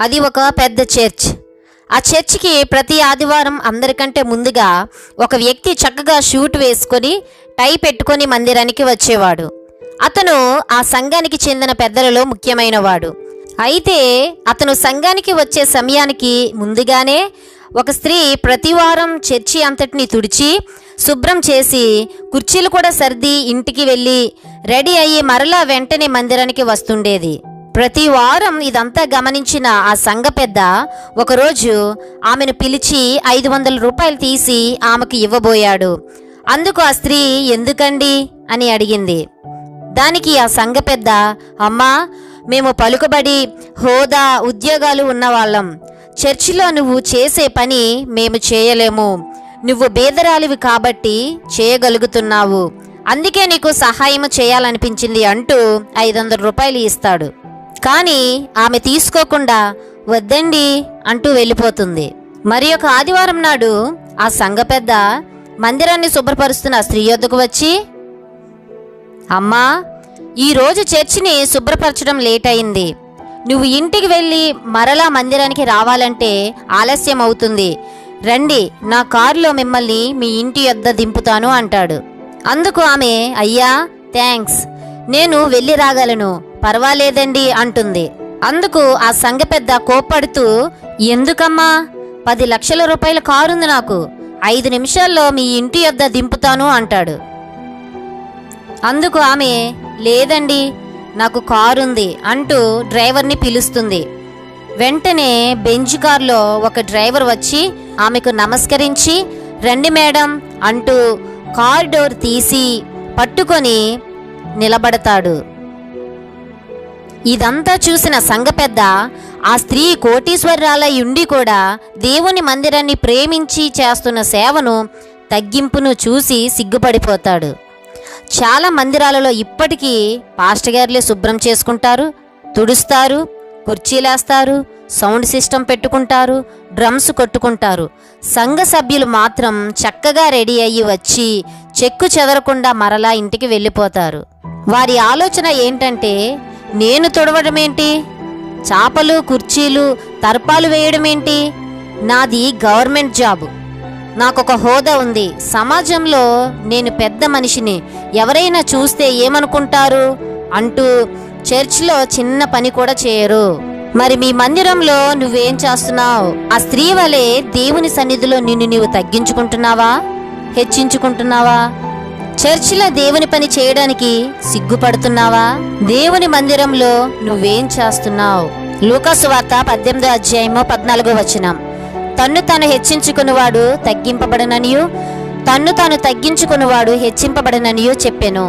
అది ఒక పెద్ద చర్చ్. ఆ చర్చికి ప్రతి ఆదివారం అందరికంటే ముందుగా ఒక వ్యక్తి చక్కగా షూట్ వేసుకొని టై పెట్టుకొని మందిరానికి వచ్చేవాడు. అతను ఆ సంఘానికి చెందిన పెద్దలలో ముఖ్యమైనవాడు. అయితే అతను సంఘానికి వచ్చే సమయానికి ముందుగానే ఒక స్త్రీ ప్రతివారం చర్చి అంతటిని తుడిచి శుభ్రం చేసి కుర్చీలు కూడా సర్ది ఇంటికి వెళ్ళి రెడీ అయ్యి మరలా వెంటనే మందిరానికి వస్తుండేది. ప్రతి వారం ఇదంతా గమనించిన ఆ సంఘ పెద్ద ఒకరోజు ఆమెను పిలిచి 500 రూపాయలు తీసి ఆమెకు ఇవ్వబోయాడు. అందుకు ఆ స్త్రీ ఎందుకండి అని అడిగింది. దానికి ఆ సంఘ పెద్ద, అమ్మా, మేము పలుకుబడి హోదా ఉద్యోగాలు ఉన్నవాళ్ళం. చర్చిలో నువ్వు చేసే పని మేము చేయలేము. నువ్వు బేదరాలివి కాబట్టి చేయగలుగుతున్నావు. అందుకే నీకు సహాయం చేయాలనిపించింది అంటూ 500 రూపాయలు ఇస్తాడు. కానీ ఆమె తీసుకోకుండా వద్దండి అంటూ వెళ్ళిపోతుంది. మరి ఒక ఆదివారం నాడు ఆ సంఘ పెద్ద మందిరాన్ని శుభ్రపరుస్తున్న స్త్రీ యొద్దకు వచ్చి, అమ్మా, ఈరోజు చర్చిని శుభ్రపరచడం లేట్ అయింది. నువ్వు ఇంటికి వెళ్ళి మరలా మందిరానికి రావాలంటే ఆలస్యం అవుతుంది. రండి, నా కారులో మిమ్మల్ని మీ ఇంటి యొద్ద దింపుతాను అంటాడు. అందుకు ఆమె, అయ్యా, థ్యాంక్స్, నేను వెళ్ళి రాగలను, పర్వాలేదండి అంటుంది. అందుకు ఆ సంఘ పెద్ద కోప్పడుతూ, ఎందుకమ్మా, 10 లక్షల రూపాయల కారుంది నాకు, 5 నిమిషాల్లో మీ ఇంటి యొద్ద దింపుతాను అంటాడు. అందుకు ఆమె, లేదండి, నాకు కారుంది అంటూ డ్రైవర్ని పిలుస్తుంది. వెంటనే బెంజ్ కారులో ఒక డ్రైవర్ వచ్చి ఆమెకు నమస్కరించి, రండి మేడం అంటూ కార్ డోర్ తీసి పట్టుకొని నిలబడతాడు. ఇదంతా చూసిన సంఘ పెద్ద ఆ స్త్రీ కోటీశ్వరాలై ఉండి కూడా దేవుని మందిరాన్ని ప్రేమించి చేస్తున్న సేవను తగ్గింపును చూసి సిగ్గుపడిపోతాడు. చాలా మందిరాలలో ఇప్పటికీ పాస్టర్ గారులే శుభ్రం చేసుకుంటారు, తుడుస్తారు, కుర్చీలేస్తారు, సౌండ్ సిస్టమ్ పెట్టుకుంటారు, డ్రమ్స్ కొట్టుకుంటారు. సంఘ సభ్యులు మాత్రం చక్కగా రెడీ అయ్యి వచ్చి చెక్కు చెదరకుండా మరలా ఇంటికి వెళ్ళిపోతారు. వారి ఆలోచన ఏంటంటే, నేను తుడవడమేంటి, చాపలు కుర్చీలు తర్పాలు వేయడమేంటి, నాది గవర్నమెంట్ జాబు, నాకొక హోదా ఉంది, సమాజంలో నేను పెద్ద మనిషిని, ఎవరైనా చూస్తే ఏమనుకుంటారు అంటూ చర్చిలో చిన్న పని కూడా చేయరు. మరి మీ మందిరంలో నువ్వేం చేస్తున్నావు? ఆ స్త్రీ వలె దేవుని సన్నిధిలో నిన్ను నీవు తగ్గించుకుంటున్నావా, హెచ్చించుకుంటున్నావా? చర్చిలో దేవుని పని చేయడానికి సిగ్గుపడుతున్నావా? దేవుని మందిరంలో నువ్వేం చేస్తున్నావు? లూకాసు వార్త 18వ అధ్యాయము 14వ వచనం. తన్ను తాను హెచ్చించుకునివాడు తగ్గింపబడననియు, తన్ను తాను తగ్గించుకునివాడు హెచ్చింపబడననియు చెప్పెను.